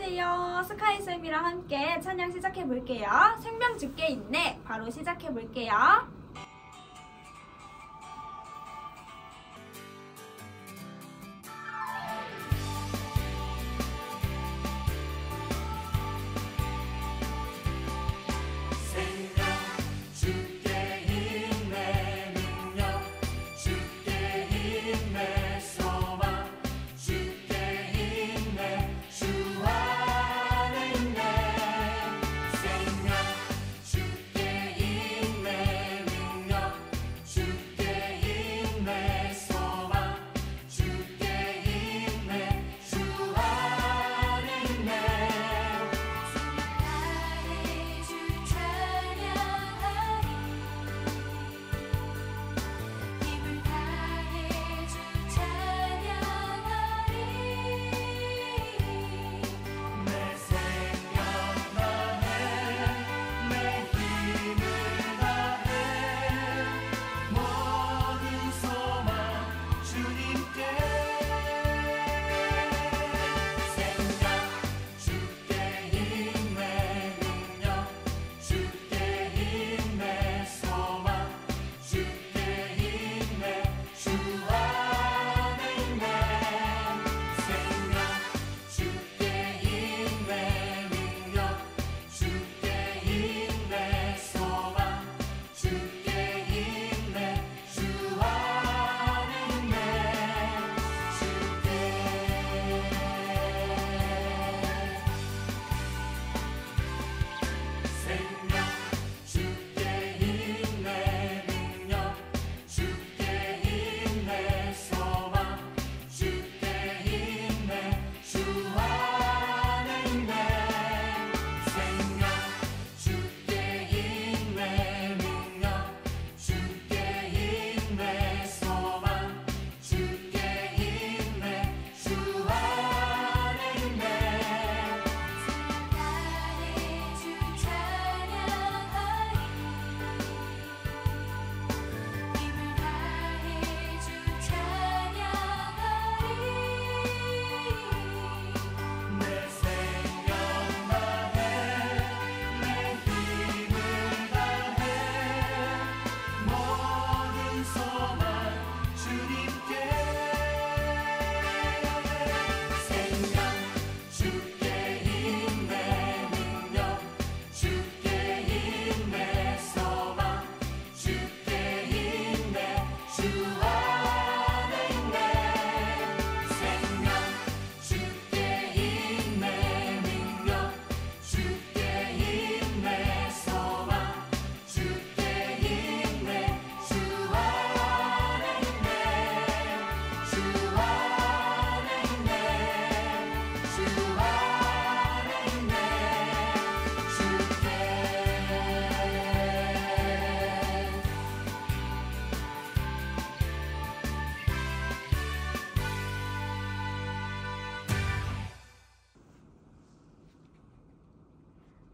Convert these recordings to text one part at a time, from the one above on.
안녕하세요. 스카이쌤이랑 함께 찬양 시작해볼게요. 생명 주께 있네. 바로 시작해볼게요.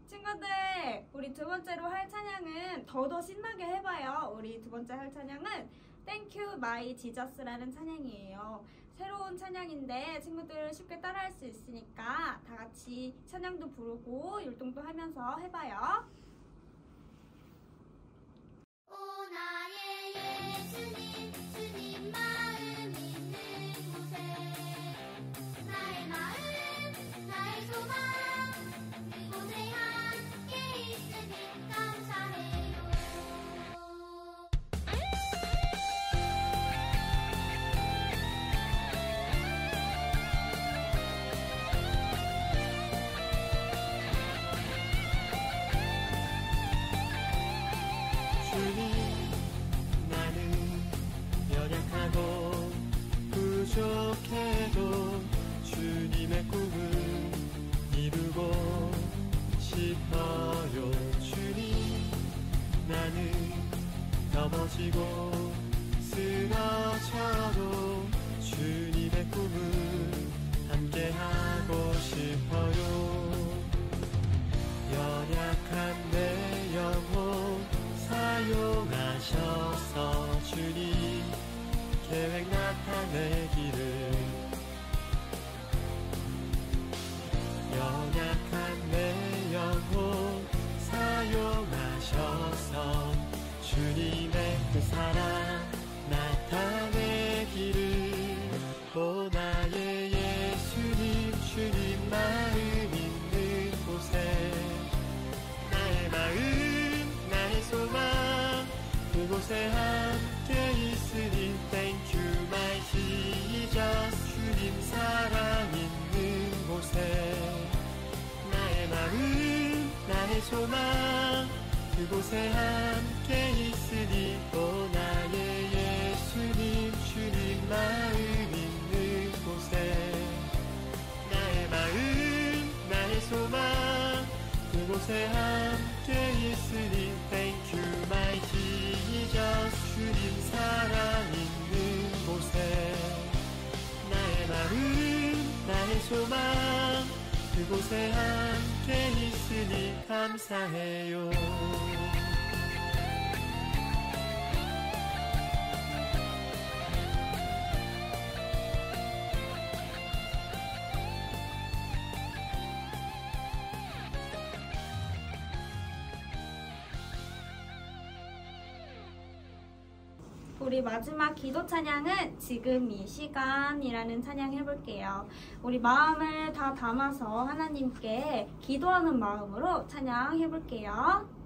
친구들, 우리 두 번째로 할 찬양은 더 신나게 해봐요. 우리 두 번째 할 찬양은 Thank You My Jesus라는 찬양이에요. 새로운 찬양인데 친구들 쉽게 따라할 수 있으니까 다 같이 찬양도 부르고 율동도 하면서 해봐요. 오 나의 예수님 주님 마음 있는 곳에 나의 마음 나의 소망 그곳에 함께 있으니 감사해요. 주님, 나는 연약하고 부족해도 주님의 꿈을 이루고 싶어요. 주님, 나는 넘어지고 쓰러져도 주님의 꿈을 함께하고 싶어요. 연약한 내 영혼 사용하셔서 주님 계획 나타내기를 주님의 그 사랑 나타내기를. 오 나의 예수님, 주님 마음 있는 곳에 나의 마음, 나의 소망 그곳에 함께 있으니 Thank you my Jesus. 주님 사랑 있는 곳에 나의 마음, 나의 소망 그곳에 함께 있으니. 오 나의 예수님, 주님 마음 있는 곳에 나의 마음, 나의 소망 그곳에 함께 있으니 Thank you my Jesus. 주님 사랑 있는 곳에 나의 마음, 나의 소망 그곳에 함께 있으니 감사해요. 우리 마지막 기도 찬양은 지금 이 시간이라는 찬양 해볼게요. 우리 마음을 다 담아서 하나님께 기도하는 마음으로 찬양 해볼게요.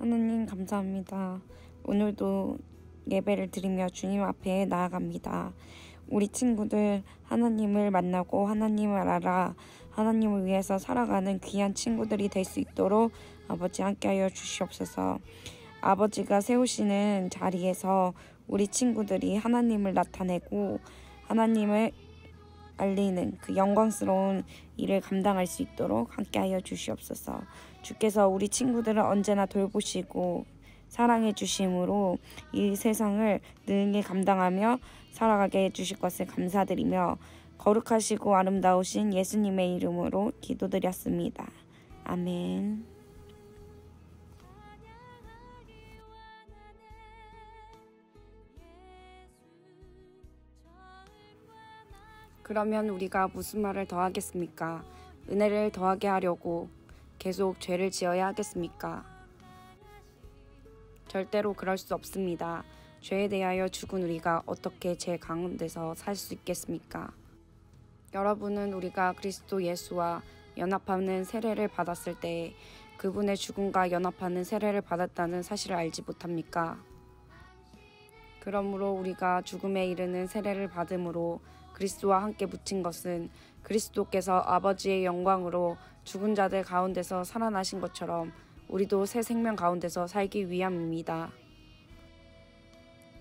하나님 감사합니다. 오늘도 예배를 드리며 주님 앞에 나아갑니다. 우리 친구들 하나님을 만나고 하나님을 알아 하나님을 위해서 살아가는 귀한 친구들이 될 수 있도록 아버지 함께하여 주시옵소서. 아버지가 세우시는 자리에서 우리 친구들이 하나님을 나타내고 하나님을 알리는 그 영광스러운 일을 감당할 수 있도록 함께하여 주시옵소서. 주께서 우리 친구들을 언제나 돌보시고 사랑해 주심으로 이 세상을 능히 감당하며 살아가게 해주실 것을 감사드리며 거룩하시고 아름다우신 예수님의 이름으로 기도드렸습니다. 아멘. 그러면 우리가 무슨 말을 더 하겠습니까? 은혜를 더하게 하려고 계속 죄를 지어야 하겠습니까? 절대로 그럴 수 없습니다. 죄에 대하여 죽은 우리가 어떻게 죄 가운데서 살 수 있겠습니까? 여러분은 우리가 그리스도 예수와 연합하는 세례를 받았을 때 그분의 죽음과 연합하는 세례를 받았다는 사실을 알지 못합니까? 그러므로 우리가 죽음에 이르는 세례를 받음으로 그리스도와 함께 묻힌 것은 그리스도께서 아버지의 영광으로 죽은 자들 가운데서 살아나신 것처럼 우리도 새 생명 가운데서 살기 위함입니다.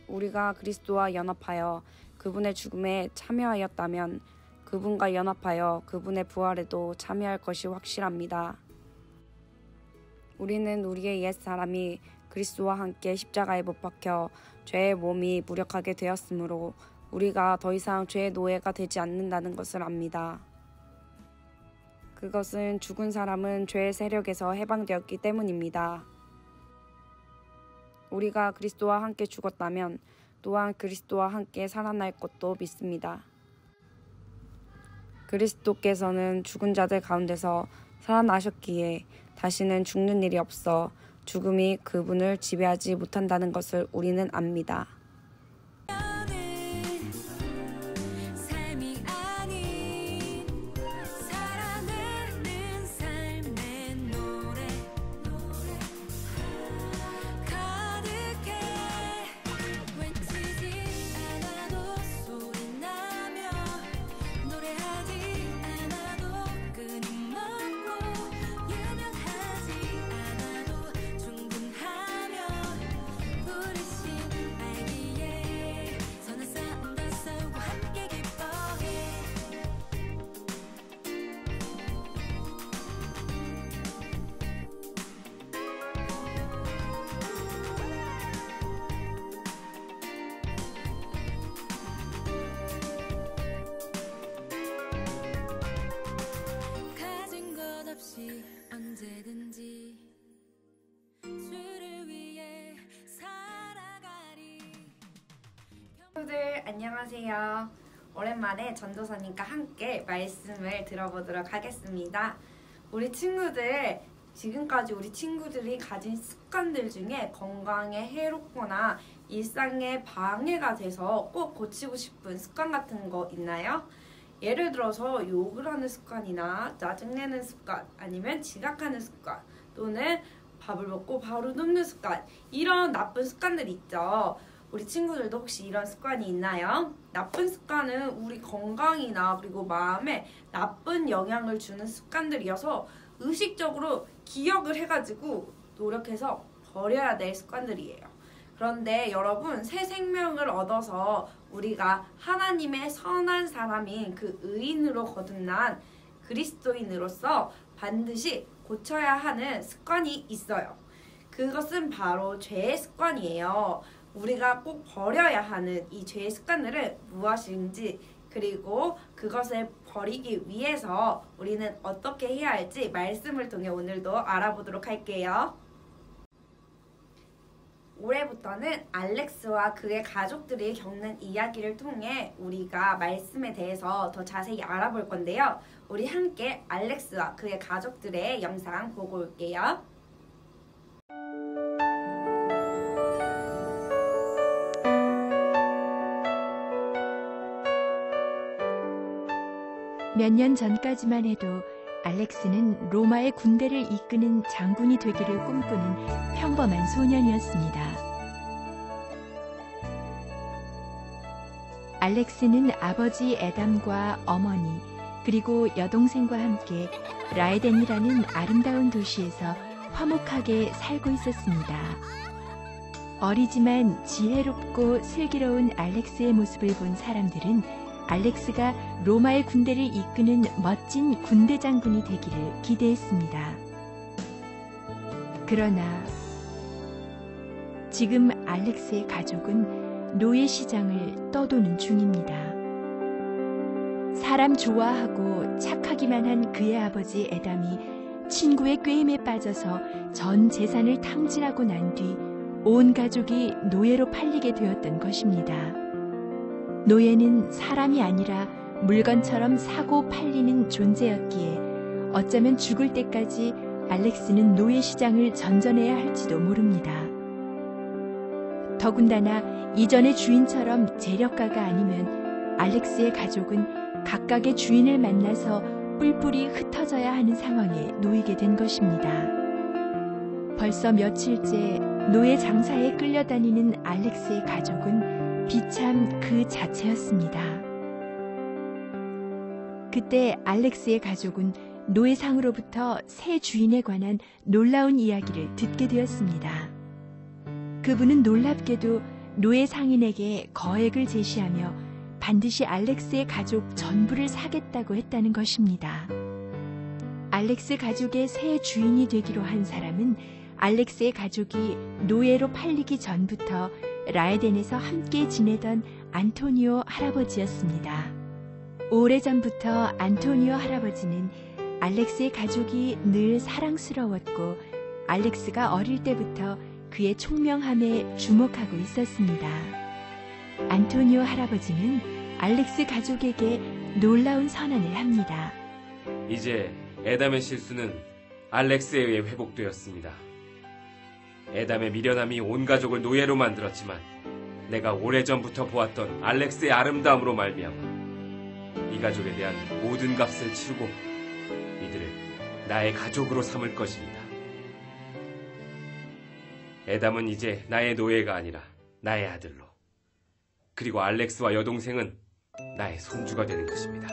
우리가 그리스도와 연합하여 그분의 죽음에 참여하였다면 그분과 연합하여 그분의 부활에도 참여할 것이 확실합니다. 우리는 우리의 옛사람이 그리스도와 함께 십자가에 못 박혀 죄의 몸이 무력하게 되었으므로 우리가 더 이상 죄의 노예가 되지 않는다는 것을 압니다. 그것은 죽은 사람은 죄의 세력에서 해방되었기 때문입니다. 우리가 그리스도와 함께 죽었다면 또한 그리스도와 함께 살아날 것도 믿습니다. 그리스도께서는 죽은 자들 가운데서 살아나셨기에 다시는 죽는 일이 없어 죽음이 그분을 지배하지 못한다는 것을 우리는 압니다. 언제든지 주를 위해 살아가리. 친구들 안녕하세요. 오랜만에 전도사님과 함께 말씀을 들어보도록 하겠습니다. 우리 친구들 지금까지 우리 친구들이 가진 습관들 중에 건강에 해롭거나 일상에 방해가 돼서 꼭 고치고 싶은 습관 같은 거 있나요? 예를 들어서 욕을 하는 습관이나 짜증내는 습관, 아니면 지각하는 습관, 또는 밥을 먹고 바로 눕는 습관, 이런 나쁜 습관들이 있죠. 우리 친구들도 혹시 이런 습관이 있나요? 나쁜 습관은 우리 건강이나 그리고 마음에 나쁜 영향을 주는 습관들이어서 의식적으로 기억을 해가지고 노력해서 버려야 될 습관들이에요. 그런데 여러분, 새 생명을 얻어서 우리가 하나님의 선한 사람인 그 의인으로 거듭난 그리스도인으로서 반드시 고쳐야 하는 습관이 있어요. 그것은 바로 죄의 습관이에요. 우리가 꼭 버려야 하는 이 죄의 습관들은 무엇인지, 그리고 그것을 버리기 위해서 우리는 어떻게 해야 할지 말씀을 통해 오늘도 알아보도록 할게요. 올해부터는 알렉스와 그의 가족들이 겪는 이야기를 통해 우리가 말씀에 대해서 더 자세히 알아볼 건데요. 우리 함께 알렉스와 그의 가족들의 영상 보고 올게요. 몇 년 전까지만 해도 알렉스는 로마의 군대를 이끄는 장군이 되기를 꿈꾸는 평범한 소년이었습니다. 알렉스는 아버지 에담과 어머니 그리고 여동생과 함께 라에덴이라는 아름다운 도시에서 화목하게 살고 있었습니다. 어리지만 지혜롭고 슬기로운 알렉스의 모습을 본 사람들은 알렉스가 로마의 군대를 이끄는 멋진 군대 장군이 되기를 기대했습니다. 그러나 지금 알렉스의 가족은 노예 시장을 떠도는 중입니다. 사람 좋아하고 착하기만 한 그의 아버지 에담이 친구의 꾀임에 빠져서 전 재산을 탕진하고 난 뒤 온 가족이 노예로 팔리게 되었던 것입니다. 노예는 사람이 아니라 물건처럼 사고 팔리는 존재였기에 어쩌면 죽을 때까지 알렉스는 노예 시장을 전전해야 할지도 모릅니다. 더군다나 이전의 주인처럼 재력가가 아니면 알렉스의 가족은 각각의 주인을 만나서 뿔뿔이 흩어져야 하는 상황에 놓이게 된 것입니다. 벌써 며칠째 노예 장사에 끌려다니는 알렉스의 가족은 비참 그 자체였습니다. 그때 알렉스의 가족은 노예상으로부터 새 주인에 관한 놀라운 이야기를 듣게 되었습니다. 그분은 놀랍게도 노예 상인에게 거액을 제시하며 반드시 알렉스의 가족 전부를 사겠다고 했다는 것입니다. 알렉스 가족의 새 주인이 되기로 한 사람은 알렉스의 가족이 노예로 팔리기 전부터 라에덴에서 함께 지내던 안토니오 할아버지였습니다. 오래전부터 안토니오 할아버지는 알렉스의 가족이 늘 사랑스러웠고 알렉스가 어릴 때부터 그의 총명함에 주목하고 있었습니다. 안토니오 할아버지는 알렉스 가족에게 놀라운 선언을 합니다. 이제 에담의 실수는 알렉스에 의해 회복되었습니다. 에담의 미련함이 온 가족을 노예로 만들었지만 내가 오래전부터 보았던 알렉스의 아름다움으로 말미암아 이 가족에 대한 모든 값을 치르고 이들을 나의 가족으로 삼을 것입니다. 에담은 이제 나의 노예가 아니라 나의 아들로, 그리고 알렉스와 여동생은 나의 손주가 되는 것입니다.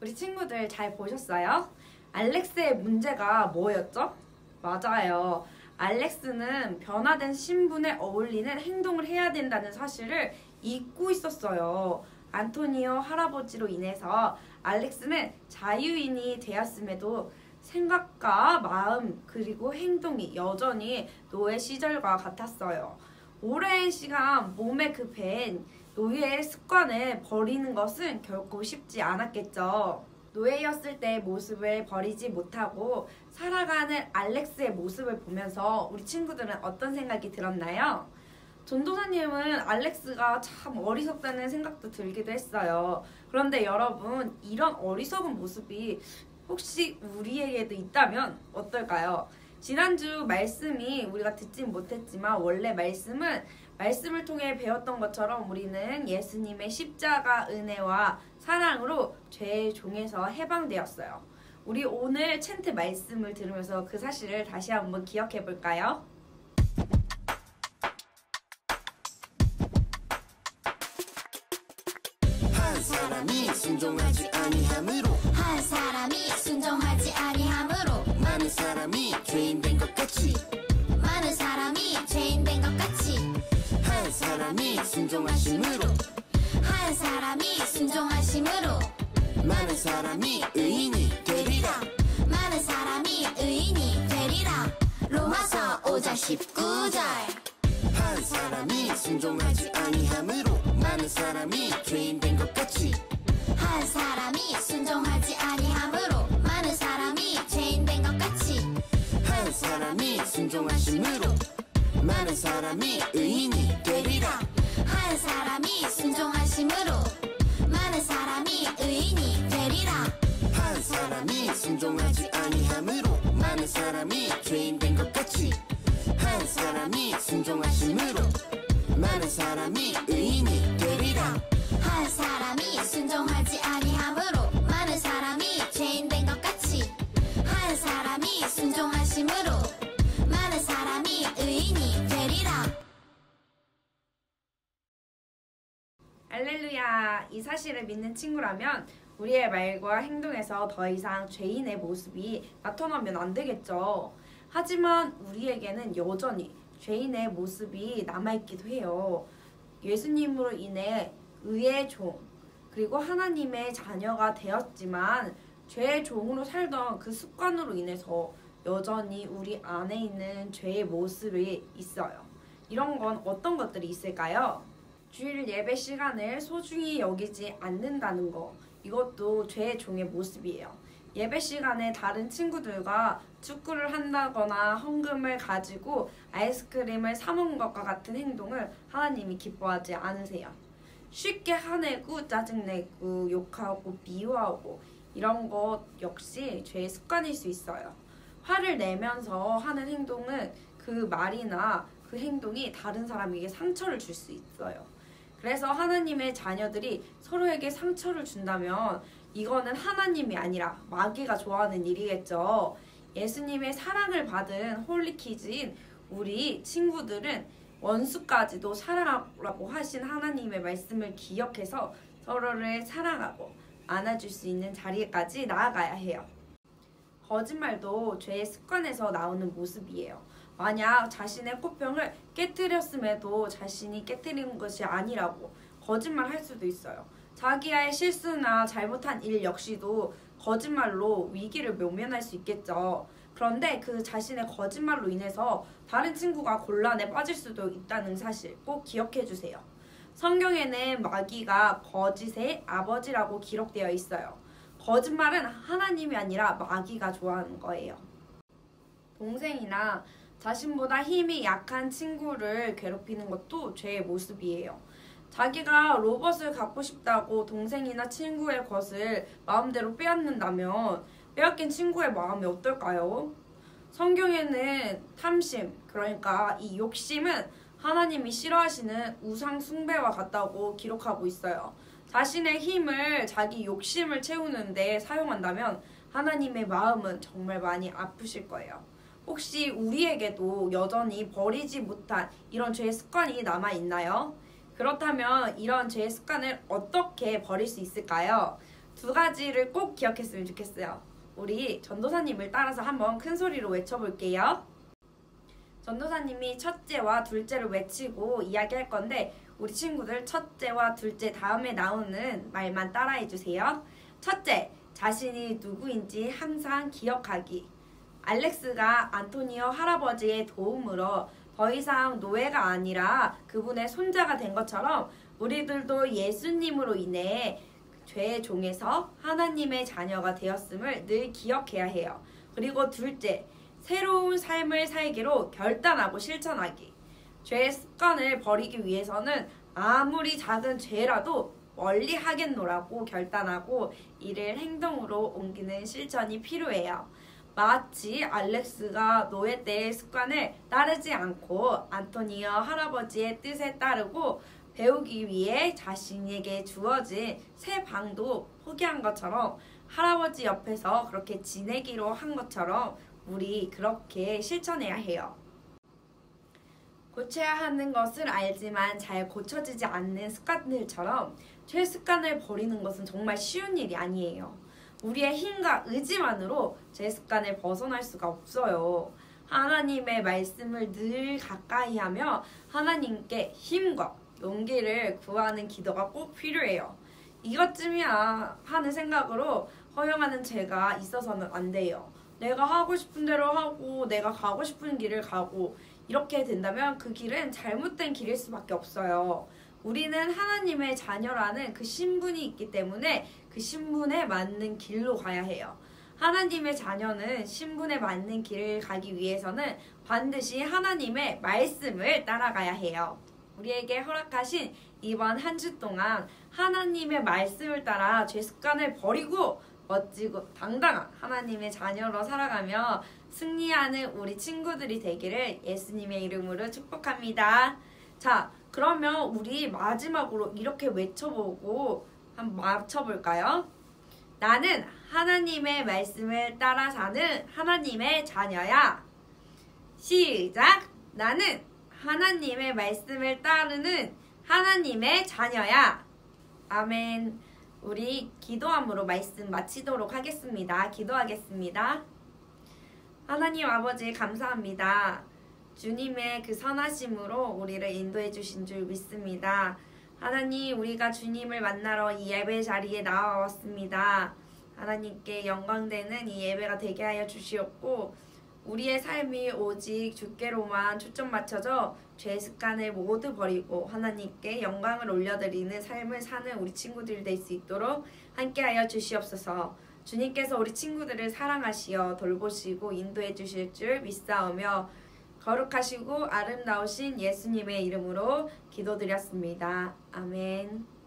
우리 친구들 잘 보셨어요? 알렉스의 문제가 뭐였죠? 맞아요. 알렉스는 변화된 신분에 어울리는 행동을 해야 된다는 사실을 잊고 있었어요. 안토니오 할아버지로 인해서 알렉스는 자유인이 되었음에도 생각과 마음 그리고 행동이 여전히 노예 시절과 같았어요. 오랜 시간 몸에 밴 노예의 습관을 버리는 것은 결코 쉽지 않았겠죠. 노예였을 때의 모습을 버리지 못하고 살아가는 알렉스의 모습을 보면서 우리 친구들은 어떤 생각이 들었나요? 전도사님은 알렉스가 참 어리석다는 생각도 들기도 했어요. 그런데 여러분, 이런 어리석은 모습이 혹시 우리에게도 있다면 어떨까요? 지난주 말씀이 우리가 듣진 못했지만 원래 말씀을 통해 배웠던 것처럼 우리는 예수님의 십자가 은혜와 사랑으로 죄의 종에서 해방되었어요. 우리 오늘 챈트 말씀을 들으면서 그 사실을 다시 한번 기억해 볼까요? 한 사람이 순종하지 아니함으로 많은 사람이 죄인 된 것 같이 많은 사람이 죄인 된 것 같이 한 사람이 순종하심으로 많은 사람이 의인이 되리라 많은 사람이 의인이 되리라. 로마서 5장 19절. 한 사람이 순종하지 아니함으로 많은 사람이 죄인 된 것 같이 한 사람이 순종하지 아니함으로 많은 사람이 죄인 된 것 같이 한 사람이 순종하심으로 많은 사람이 의인이 되리라 한 사람이 순종하심으로 많은 사람이 의인이 되리라. 한 사람이 순종하지 아니함으로 많은 사람이 죄인 된 것 같이 한 사람이 순종하심으로 많은 사람이 의인이 되리라. 한 사람이 순종하지 아니함으로 많은 사람이 죄인 된 것 같이 한 사람이 순종하심으로 많은 사람이 의인이 되리라. 할렐루야! 이 사실을 믿는 친구라면 우리의 말과 행동에서 더 이상 죄인의 모습이 나타나면 안 되겠죠. 하지만 우리에게는 여전히 죄인의 모습이 남아있기도 해요. 예수님으로 인해 의의 종, 그리고 하나님의 자녀가 되었지만 죄의 종으로 살던 그 습관으로 인해서 여전히 우리 안에 있는 죄의 모습이 있어요. 이런 건 어떤 것들이 있을까요? 주일 예배 시간을 소중히 여기지 않는다는 거, 이것도 죄의 종의 모습이에요. 예배 시간에 다른 친구들과 축구를 한다거나 헌금을 가지고 아이스크림을 사 먹는 것과 같은 행동을 하나님이 기뻐하지 않으세요. 쉽게 화내고 짜증내고 욕하고 비유하고 이런 것 역시 죄의 습관일 수 있어요. 화를 내면서 하는 행동은 그 말이나 그 행동이 다른 사람에게 상처를 줄 수 있어요. 그래서 하나님의 자녀들이 서로에게 상처를 준다면 이거는 하나님이 아니라 마귀가 좋아하는 일이겠죠. 예수님의 사랑을 받은 홀리키즈인 우리 친구들은 원수까지도 사랑하라고 하신 하나님의 말씀을 기억해서 서로를 사랑하고 안아줄 수 있는 자리까지 나아가야 해요. 거짓말도 죄의 습관에서 나오는 모습이에요. 만약 자신의 꽃병을 깨뜨렸음에도 자신이 깨뜨린 것이 아니라고 거짓말할 수도 있어요. 자기의 실수나 잘못한 일 역시도 거짓말로 위기를 모면할 수 있겠죠. 그런데 그 자신의 거짓말로 인해서 다른 친구가 곤란에 빠질 수도 있다는 사실 꼭 기억해 주세요. 성경에는 마귀가 거짓의 아버지라고 기록되어 있어요. 거짓말은 하나님이 아니라 마귀가 좋아하는 거예요. 동생이나 자신보다 힘이 약한 친구를 괴롭히는 것도 죄의 모습이에요. 자기가 로봇을 갖고 싶다고 동생이나 친구의 것을 마음대로 빼앗는다면 빼앗긴 친구의 마음이 어떨까요? 성경에는 탐심, 그러니까 이 욕심은 하나님이 싫어하시는 우상 숭배와 같다고 기록하고 있어요. 자신의 힘을 자기 욕심을 채우는데 사용한다면 하나님의 마음은 정말 많이 아프실 거예요. 혹시 우리에게도 여전히 버리지 못한 이런 죄의 습관이 남아있나요? 그렇다면 이런 죄의 습관을 어떻게 버릴 수 있을까요? 두 가지를 꼭 기억했으면 좋겠어요. 우리 전도사님을 따라서 한번 큰 소리로 외쳐볼게요. 전도사님이 첫째와 둘째를 외치고 이야기할 건데 우리 친구들 첫째와 둘째 다음에 나오는 말만 따라해주세요. 첫째, 자신이 누구인지 항상 기억하기. 알렉스가 안토니오 할아버지의 도움으로 더 이상 노예가 아니라 그분의 손자가 된 것처럼 우리들도 예수님으로 인해 죄의 종에서 하나님의 자녀가 되었음을 늘 기억해야 해요. 그리고 둘째, 새로운 삶을 살기로 결단하고 실천하기. 죄의 습관을 버리기 위해서는 아무리 작은 죄라도 멀리 하겠노라고 결단하고 이를 행동으로 옮기는 실천이 필요해요. 마치 알렉스가 노예 때의 습관을 따르지 않고 안토니오 할아버지의 뜻에 따르고 배우기 위해 자신에게 주어진 새 방도 포기한 것처럼 할아버지 옆에서 그렇게 지내기로 한 것처럼 우리 그렇게 실천해야 해요. 고쳐야 하는 것을 알지만 잘 고쳐지지 않는 습관들처럼 죄 습관을 버리는 것은 정말 쉬운 일이 아니에요. 우리의 힘과 의지만으로 죄 습관을 벗어날 수가 없어요. 하나님의 말씀을 늘 가까이 하며 하나님께 힘과 용기를 구하는 기도가 꼭 필요해요. 이것쯤이야 하는 생각으로 허용하는 죄가 있어서는 안 돼요. 내가 하고 싶은 대로 하고 내가 가고 싶은 길을 가고 이렇게 된다면 그 길은 잘못된 길일 수밖에 없어요. 우리는 하나님의 자녀라는 그 신분이 있기 때문에 그 신분에 맞는 길로 가야 해요. 하나님의 자녀는 신분에 맞는 길을 가기 위해서는 반드시 하나님의 말씀을 따라가야 해요. 우리에게 허락하신 이번 한 주 동안 하나님의 말씀을 따라 죄 습관을 버리고 멋지고 당당한 하나님의 자녀로 살아가며 승리하는 우리 친구들이 되기를 예수님의 이름으로 축복합니다. 자, 그러면 우리 마지막으로 이렇게 외쳐보고 한번 맞춰볼까요? 나는 하나님의 말씀을 따라 사는 하나님의 자녀야. 시작! 나는 하나님의 말씀을 따르는 하나님의 자녀야. 아멘. 우리 기도함으로 말씀 마치도록 하겠습니다. 기도하겠습니다. 하나님 아버지 감사합니다. 주님의 그 선하심으로 우리를 인도해 주신 줄 믿습니다. 하나님, 우리가 주님을 만나러 이 예배 자리에 나와왔습니다. 하나님께 영광되는 이 예배가 되게 하여 주시옵고 우리의 삶이 오직 주께로만 초점 맞춰져 죄 습관을 모두 버리고 하나님께 영광을 올려드리는 삶을 사는 우리 친구들 될 수 있도록 함께하여 주시옵소서. 주님께서 우리 친구들을 사랑하시어 돌보시고 인도해 주실 줄 믿사오며 거룩하시고 아름다우신 예수님의 이름으로 기도드렸습니다. 아멘.